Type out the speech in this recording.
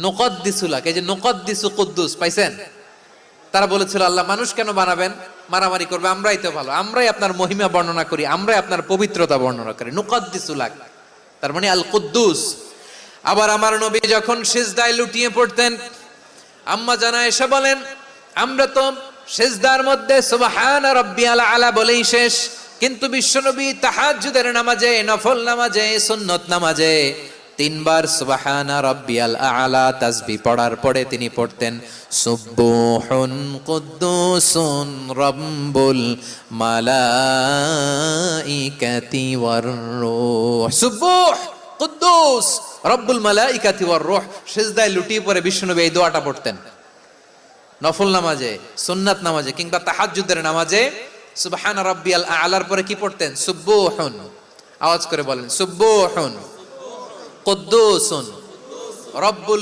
নুকদ্দিসু লাক, এই যে নুকদ্দিসু কুদ্দুস পাইছেন? তারা বলেছিল আল্লাহ মানুষ কেন বানাবেন, মারামারি করবে, আমরাই তো ভালো, আমরাই আপনার মহিমা বর্ণনা করি, আমরাই আপনার পবিত্রতা বর্ণনা করি। নুকদ্দিসু লাক তার মানে আল কুদ্দুস। আবার আমার নবী যখন সিজদায় লুটিয়ে পড়তেন, আম্মা জানা এসে বলেন আমরা তো সিজদার মধ্যে সুবহান রাব্বিয়াল আলা বলেই শেষ, কিন্তু বিশ্বনবী তাহাজ্জুদের নামাজে, নফল নামাজে, সুন্নত নামাজে তিনবার সুবহান রাব্বিয়াল আলা তাসবিহ পড়ার পরে তিনি পড়তেন সুবহুন কুদ্দুসুন রাব্বুল মালাইকাতি ওয়ার রূহ। সুবহ কুদ্দুস রব্বুল মালাইকাতি ওয়ার রূহ। সিজদায় লুটিয়ে পড়ে বিশ্বনবী এই দোয়াটা পড়তেন। নফল নামাজে, সুন্নাত নামাজে কিংবা তাহাজ্জুদের নামাজে সুবহান রাব্বিয়াল আলার পরে কি পড়তেন? সুবহুন। আওয়াজ করে বলেন সুবহুন কুদ্দুসুন রব্বুল